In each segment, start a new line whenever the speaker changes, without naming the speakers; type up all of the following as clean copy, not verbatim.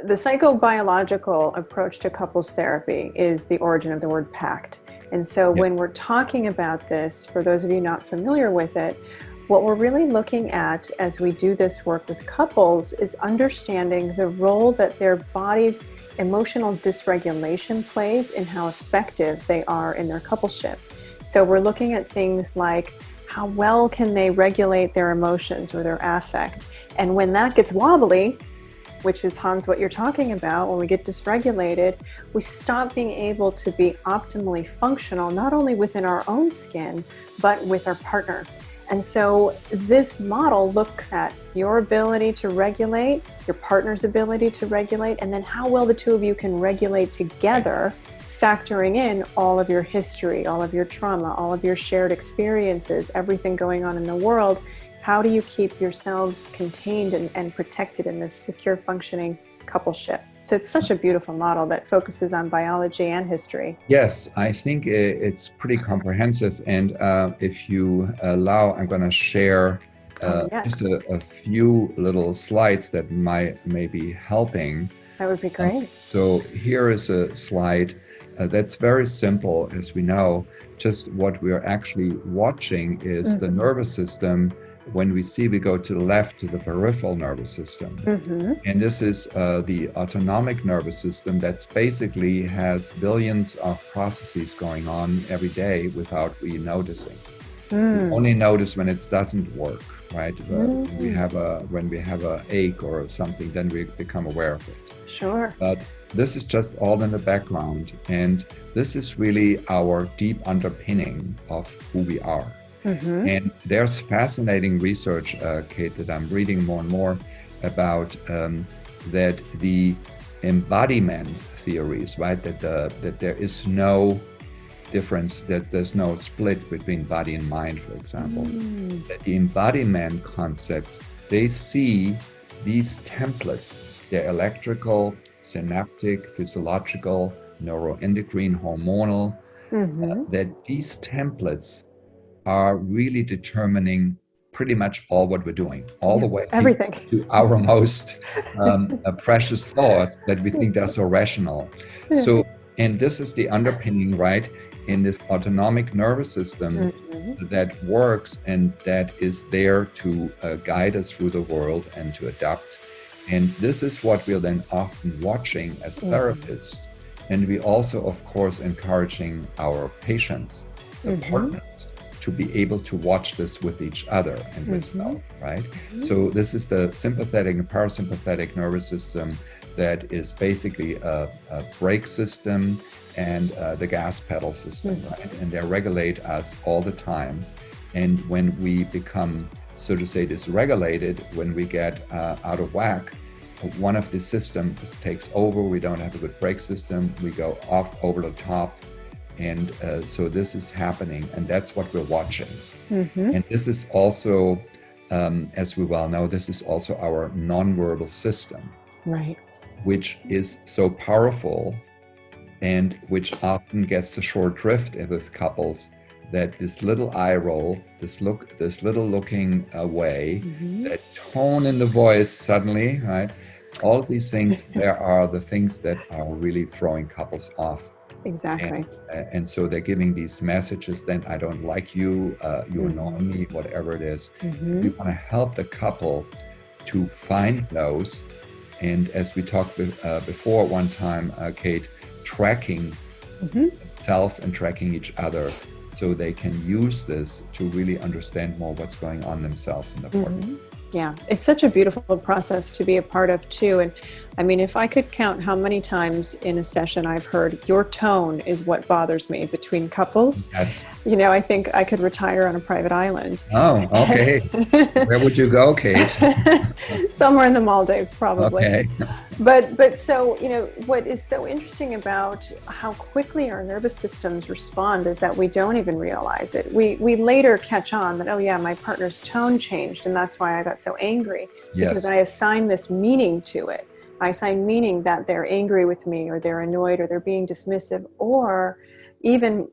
The psychobiological approach to couples therapy is the origin of the word Pact. And so when we're talking about this, for those of you not familiar with it, what we're really looking at as we do this work with couples is understanding the role that their body's emotional dysregulation plays in how effective they are in their coupleship. So we're looking at things like how well can they regulate their emotions or their affect. And when that gets wobbly, which is, Hans, what you're talking about, when we get dysregulated, we stop being able to be optimally functional, not only within our own skin, but with our partner. And so this model looks at your ability to regulate, your partner's ability to regulate, and then how well the two of you can regulate together, factoring in all of your history, all of your trauma, all of your shared experiences, everything going on in the world. How do you keep yourselves contained and protected in this secure functioning coupleship? So it's such a beautiful model that focuses on biology and history.
Yes, I think it's pretty comprehensive. And if you allow, I'm going to share just a few little slides that may be helping.
That would be great.
So here is a slide that's very simple, as we know. Just what we are actually watching is the nervous system. When we go to the left to the peripheral nervous system. And this is the autonomic nervous system that basically has billions of processes going on every day without we noticing. We only notice when it doesn't work, right? When we have a ache or something, then we become aware of it.
Sure.
But this is just all in the background. And this is really our deep underpinning of who we are. And there's fascinating research, Kate, that I'm reading more and more about that the embodiment theories, right? That there is no difference, that there's no split between body and mind, for example. That the embodiment concepts, they see these templates, they're electrical, synaptic, physiological, neuroendocrine, hormonal, that these templates are really determining pretty much all what we're doing, all the way
everything
to our most precious thought that we think they're so rational. So, and this is the underpinning, right, in this autonomic nervous system that works and that is there to guide us through the world and to adapt. And this is what we're then often watching as therapists. And we also, of course, encouraging our patients, the partners, to be able to watch this with each other and with self, right? So this is the sympathetic and parasympathetic nervous system that is basically a brake system and the gas pedal system, right? And they regulate us all the time. And when we become, so to say, dysregulated, when we get out of whack, one of the systems takes over, we don't have a good brake system, we go off over the top. And so this is happening, and that's what we're watching. And this is also, as we well know, this is also our nonverbal system,
right?
Which is so powerful and which often gets the short drift with couples, that this little eye roll, this little looking away, that tone in the voice suddenly, right? All of these things, there are the things that are really throwing couples off.
Exactly.
And so they're giving these messages, then I don't like you, you annoy me, whatever it is. We want to help the couple to find those. And as we talked before one time, Kate, tracking themselves and tracking each other so they can use this to really understand more what's going on themselves in the partner.
Yeah, it's such a beautiful process to be a part of too. And I mean, if I could count how many times in a session I've heard, your tone is what bothers me between couples, you know, I think I could retire on a private island.
Oh, okay. Where would you go, Kate?
Somewhere in the Maldives, probably.
Okay.
But so, you know, what is so interesting about how quickly our nervous systems respond is that we don't even realize it. We later catch on that, oh yeah, my partner's tone changed and that's why I got so angry. Because I assign this meaning to it. I assign meaning that they're angry with me, or they're annoyed, or they're being dismissive, or even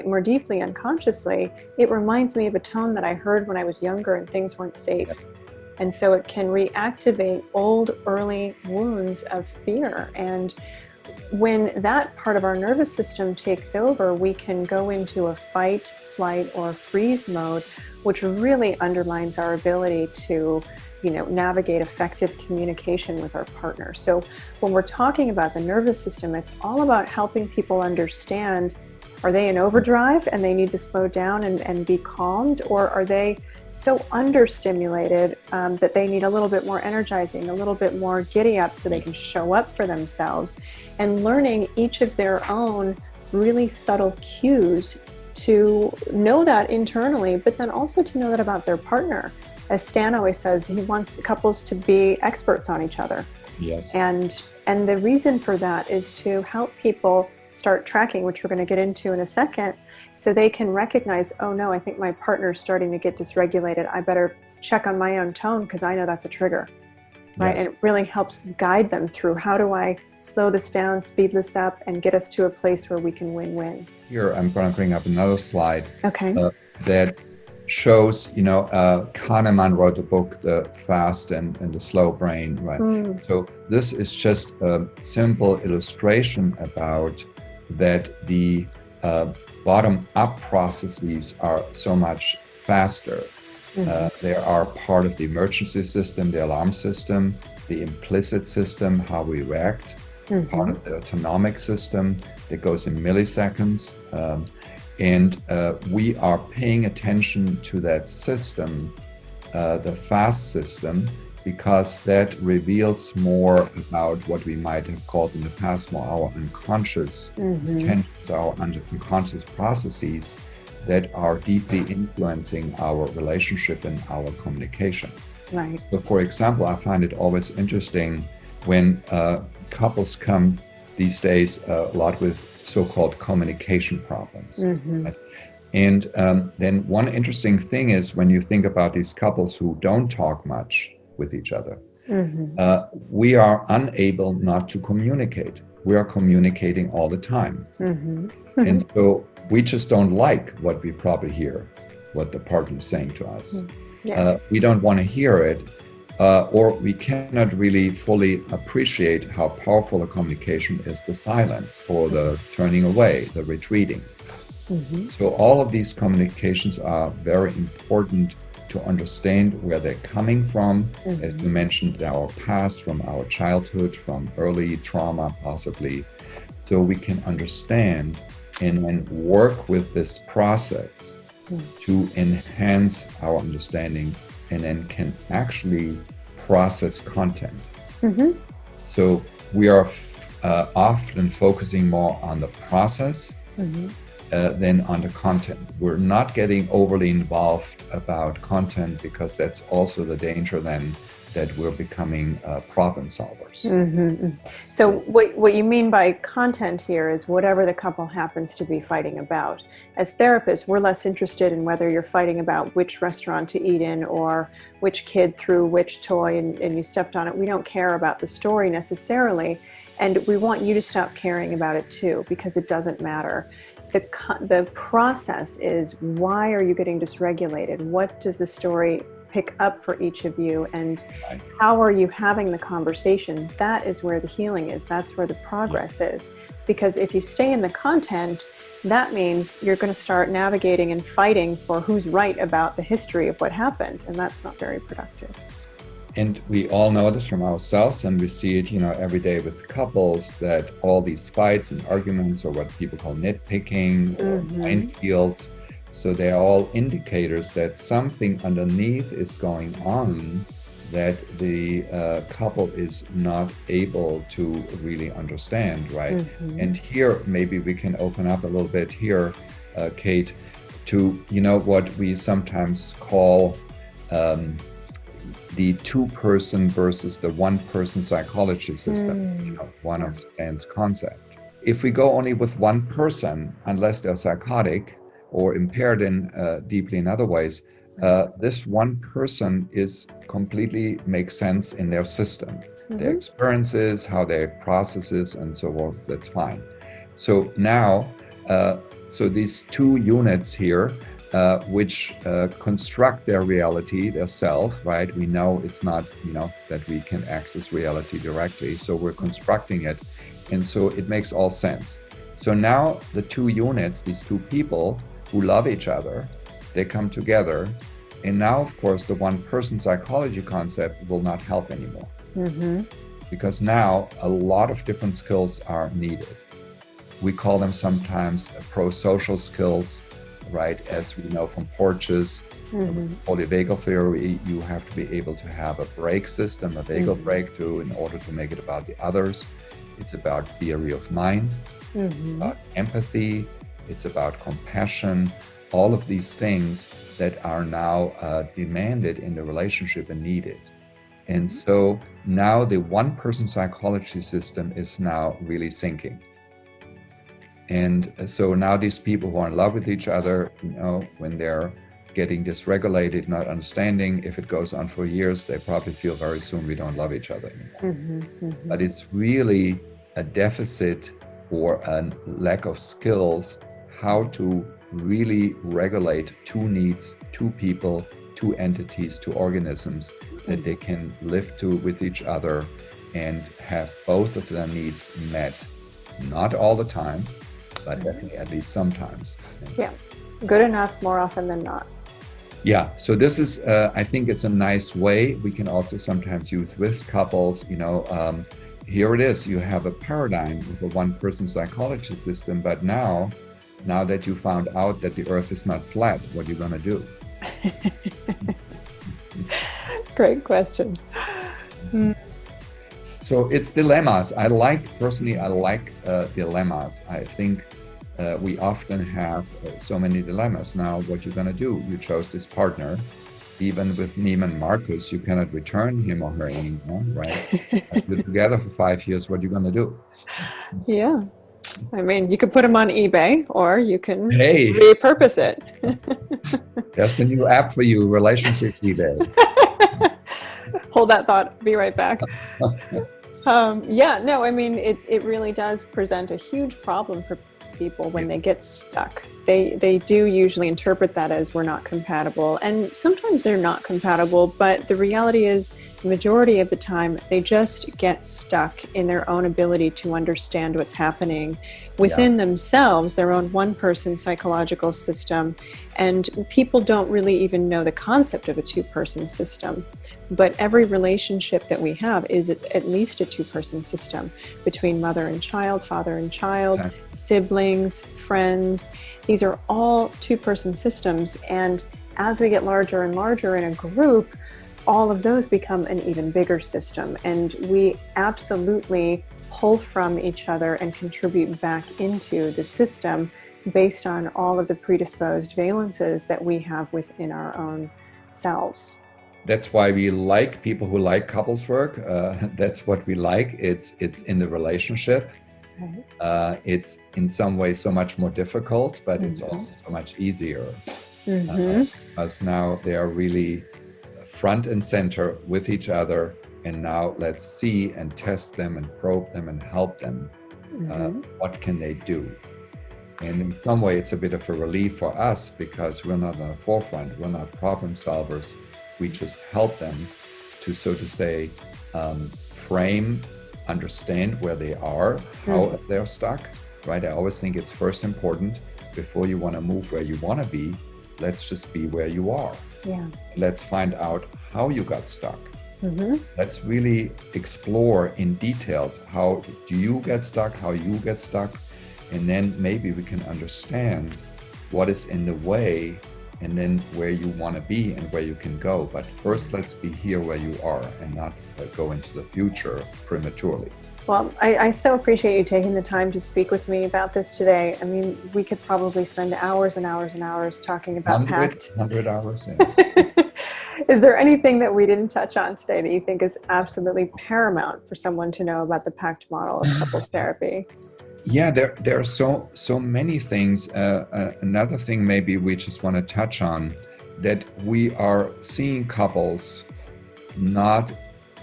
more deeply unconsciously, it reminds me of a tone that I heard when I was younger and things weren't safe. And so it can reactivate old early wounds of fear. And when that part of our nervous system takes over, we can go into a fight, flight, or freeze mode, which really undermines our ability to, navigate effective communication with our partner. So when we're talking about the nervous system, it's all about helping people understand, are they in overdrive and they need to slow down and be calmed, or are they so understimulated that they need a little bit more energizing, a little bit more giddy up so they can show up for themselves, and learning each of their own really subtle cues to know that internally, but then also to know that about their partner. As Stan always says, he wants couples to be experts on each other.
Yes.
And the reason for that is to help people start tracking, which we're going to get into in a second, so they can recognize, oh no, I think my partner's starting to get dysregulated. I better check on my own tone because I know that's a trigger, right?
Yes.
And it really helps guide them through, how do I slow this down, speed this up, and get us to a place where we can win-win.
Here, I'm going to bring up another slide
that
shows, Kahneman wrote the book, The Fast and the Slow Brain, right? So this is just a simple illustration about that the bottom-up processes are so much faster. They are part of the emergency system, the alarm system, the implicit system, how we react, part of the autonomic system that goes in milliseconds. And we are paying attention to that system, the fast system, because that reveals more about what we might have called in the past more our unconscious intentions, our unconscious processes that are deeply influencing our relationship and our communication.
Right.
So for example, I find it always interesting when couples come these days a lot with so-called communication problems. Right? And then one interesting thing is when you think about these couples who don't talk much with each other, we are unable not to communicate. We are communicating all the time. And so we just don't like what we probably hear, what the partner is saying to us. We don't want to hear it, or we cannot really fully appreciate how powerful a communication is the silence, or the turning away, the retreating. So all of these communications are very important to understand where they're coming from, as you mentioned, our past, from our childhood, from early trauma possibly, so we can understand and then work with this process to enhance our understanding, and then can actually process content. So we are often focusing more on the process than on the content. We're not getting overly involved about content, because that's also the danger then that we're becoming problem solvers.
So what you mean by content here is whatever the couple happens to be fighting about. As therapists, we're less interested in whether you're fighting about which restaurant to eat in, or which kid threw which toy and you stepped on it. We don't care about the story necessarily, and we want you to stop caring about it too, because it doesn't matter. The process is, why are you getting dysregulated? What does the story pick up for each of you, and how are you having the conversation? That is where the healing is. That's where the progress is. Because if you stay in the content, that means you're going to start navigating and fighting for who's right about the history of what happened, and that's not very productive.
And we all know this from ourselves, and we see it, every day with couples, that all these fights and arguments, or what people call nitpicking or minefields, so they're all indicators that something underneath is going on that the couple is not able to really understand, right? And here, maybe we can open up a little bit here, Kate, to, what we sometimes call the two-person versus the one-person psychology system, one of Stan's concept. If we go only with one person, unless they're psychotic or impaired in deeply in other ways, this one person is completely makes sense in their system, their experiences, how they processes, and so on. That's fine. So now, so these two units here, which construct their reality, their self, right? We know it's not, that we can access reality directly. So we're constructing it. And so it makes all sense. So now the two units, these two people who love each other, they come together. And now, of course, the one-person psychology concept will not help anymore. Mm-hmm. Because now a lot of different skills are needed. We call them sometimes pro-social skills, right? As we know from Porges, polyvagal theory, you have to be able to have a break system, a vagal break too, in order to make it about the others. It's about theory of mind, about empathy, it's about compassion, all of these things that are now demanded in the relationship and needed. And so now the one-person psychology system is now really sinking. And so now these people who are in love with each other, when they're getting dysregulated, not understanding, if it goes on for years, they probably feel very soon we don't love each other anymore. But it's really a deficit or a lack of skills how to really regulate two needs, two people, two entities, two organisms that they can live with each other and have both of their needs met. Not all the time, but definitely at least sometimes.
Yeah, good enough more often than not.
Yeah, so this is, I think it's a nice way. We can also sometimes use with couples, here it is, you have a paradigm of a one-person psychology system, but now that you found out that the earth is not flat, what are you going to do?
Great question.
So it's dilemmas. Personally, I like dilemmas. I think we often have so many dilemmas. Now, what you're going to do, you chose this partner. Even with Neiman Marcus, you cannot return him or her anymore, right? You're together for 5 years, what are you going to do?
Yeah. I mean, you could put them on eBay or you can
Hey,
repurpose it.
That's a new app for you, Relationship eBay.
Hold that thought. Be right back. It really does present a huge problem for people when they get stuck. They do usually interpret that as we're not compatible, and sometimes they're not compatible, but the reality is the majority of the time they just get stuck in their own ability to understand what's happening within themselves, their own one-person psychological system. And people don't really even know the concept of a two-person system. But every relationship that we have is at least a two-person system between mother and child, father and child, siblings, friends. These are all two-person systems. And as we get larger and larger in a group, all of those become an even bigger system. And we absolutely pull from each other and contribute back into the system based on all of the predisposed valences that we have within our own selves.
That's why we like people who like couples work. That's what we like. It's in the relationship. It's in some ways so much more difficult, but it's also so much easier. Because now they are really front and center with each other. And now let's see and test them and probe them and help them. What can they do? And in some way, it's a bit of a relief for us because we're not on the forefront. We're not problem solvers. We just help them to, so to say, frame, understand where they are, how they're stuck, right? I always think it's first important before you want to move where you want to be. Let's just be where you are. Yeah. Let's find out how you got stuck. Let's really explore in details how do you get stuck, how you get stuck, and then maybe we can understand what is in the way and then where you want to be and where you can go. But first, let's be here where you are and not go into the future prematurely.
Well, I so appreciate you taking the time to speak with me about this today. I mean, we could probably spend hours and hours and hours talking about Pact.
100 hours, yeah.
Is there anything that we didn't touch on today that you think is absolutely paramount for someone to know about the Pact model of couples therapy?
Yeah, there are so many things. Another thing maybe we just want to touch on, that we are seeing couples not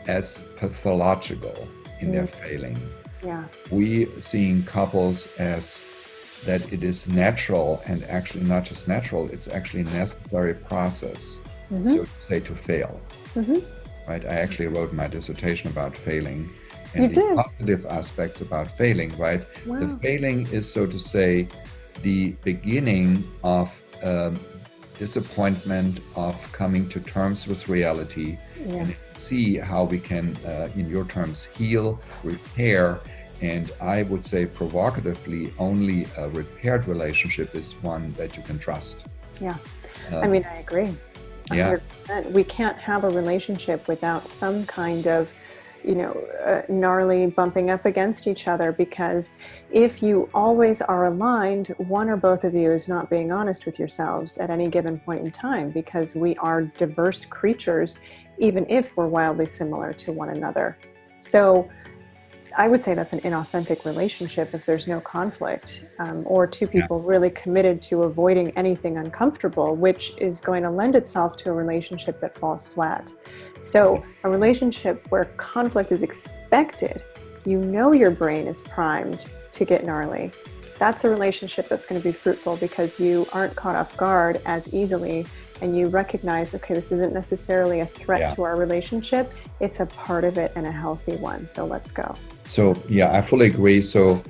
as pathological in their failing. Yeah. We seeing couples as that it is natural, and actually not just natural, it's actually a necessary process, so to say, to fail. Right? I actually wrote my dissertation about failing and the positive aspects about failing, right?
Wow.
The failing is, so to say, the beginning of disappointment, of coming to terms with reality, and see how we can, in your terms, heal, repair. And I would say provocatively, only a repaired relationship is one that you can trust.
Yeah, I mean, I agree. 100%. We can't have a relationship without some kind of, gnarly bumping up against each other, because if you always are aligned, one or both of you is not being honest with yourselves at any given point in time, because we are diverse creatures, even if we're wildly similar to one another. So I would say that's an inauthentic relationship if there's no conflict, or two people really committed to avoiding anything uncomfortable, which is going to lend itself to a relationship that falls flat. So a relationship where conflict is expected, your brain is primed to get gnarly. That's a relationship that's going to be fruitful, because you aren't caught off guard as easily, and you recognize, okay, this isn't necessarily a threat to our relationship. It's a part of it and a healthy one. So let's go.
So yeah, I fully agree. So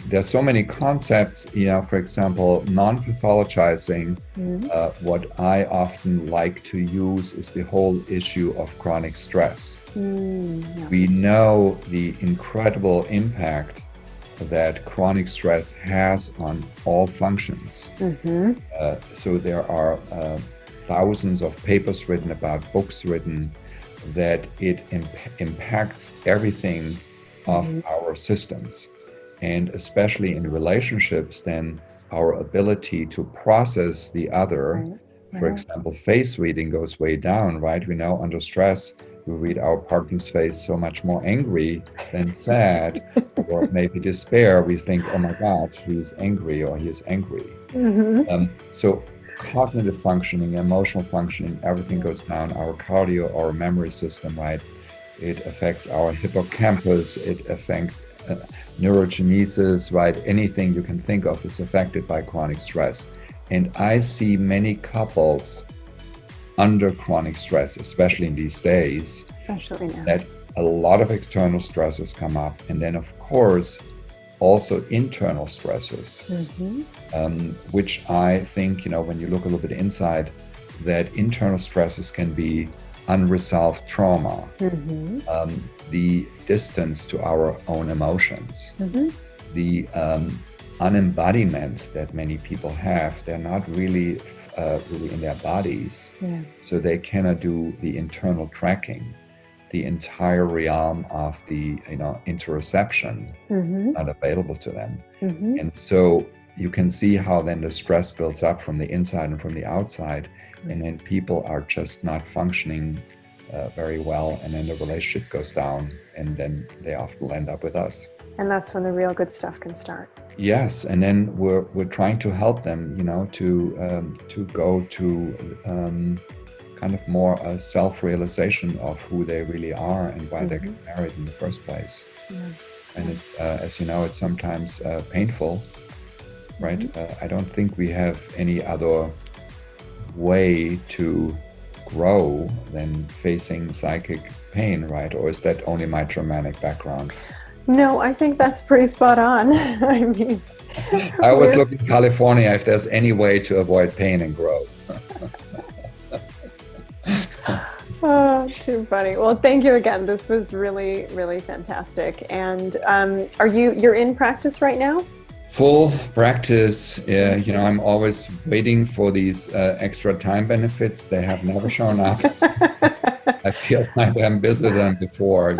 there's so many concepts, for example, non-pathologizing. What I often like to use is the whole issue of chronic stress. We know the incredible impact that chronic stress has on all functions. So there are thousands of papers written, about books written, that it impacts everything of our systems, and especially in relationships, then our ability to process the other. For example, face reading goes way down, right? We know under stress, we read our partner's face so much more angry than sad, or maybe despair. We think, oh my God, he's angry or he is angry. So cognitive functioning, emotional functioning, everything goes down. Our cardio, our memory system, right? It affects our hippocampus, it affects neurogenesis, right? Anything you can think of is affected by chronic stress. And I see many couples under chronic stress, especially in these days, that a lot of external stresses come up. And then, of course, also internal stresses, which I think, when you look a little bit inside, that internal stresses can be unresolved trauma, the distance to our own emotions, the unembodiment that many people have. They're not really in their bodies, so they cannot do the internal tracking, the entire realm of the interoception, not available to them. And so you can see how then the stress builds up from the inside and from the outside, and then people are just not functioning very well, and then the relationship goes down, and then they often end up with us.
And that's when the real good stuff can start.
Yes, and then we're trying to help them, to go to kind of more a self-realization of who they really are and why they got married in the first place. And it, as you know, it's sometimes painful, right? I don't think we have any other way to grow than facing psychic pain, right? Or is that only my Germanic background?
No, I think that's pretty spot on. I mean,
I always look in California if there's any way to avoid pain and grow.
Oh, too funny. Well, thank you again. This was really, really fantastic. And you're in practice right now?
Full practice. I'm always waiting for these extra time benefits. They have never shown up. I feel like I'm busier than before.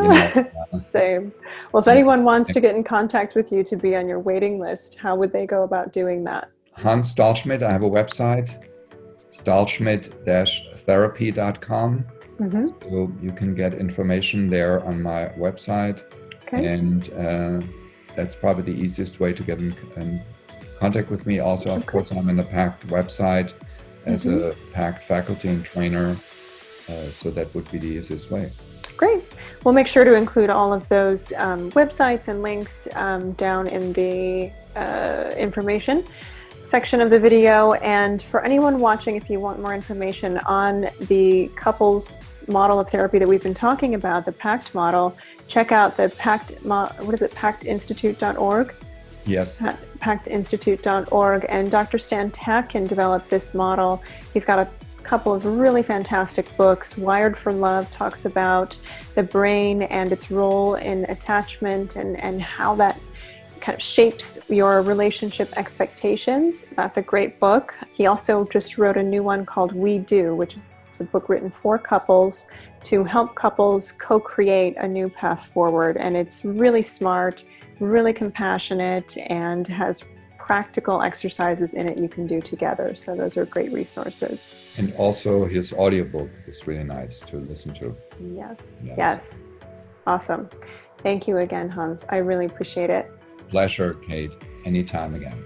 Same. Well, if anyone wants to get in contact with you to be on your waiting list, how would they go about doing that?
Hans Stahlschmidt. I have a website, stahlschmidt-therapy.com. So you can get information there on my website. And that's probably the easiest way to get in contact with me. Also, of course, I'm in the Pact website as a Pact faculty and trainer. So that would be the easiest way.
Great. We'll make sure to include all of those websites and links down in the information section of the video. And for anyone watching, if you want more information on the couples model of therapy that we've been talking about, the Pact model, check out the pactinstitute.org.
Yes.
Pactinstitute.org. And Dr. Stan Tatkin developed this model. He's got a couple of really fantastic books. Wired for Love talks about the brain and its role in attachment and how that kind of shapes your relationship expectations. That's a great book. He also just wrote a new one called We Do, which is a book written for couples to help couples co-create a new path forward. And it's really smart, really compassionate, and has practical exercises in it you can do together. So those are great resources.
And also his audiobook is really nice to listen to.
Yes. Awesome. Thank you again, Hans. I really appreciate it.
Pleasure, Kate. Anytime again.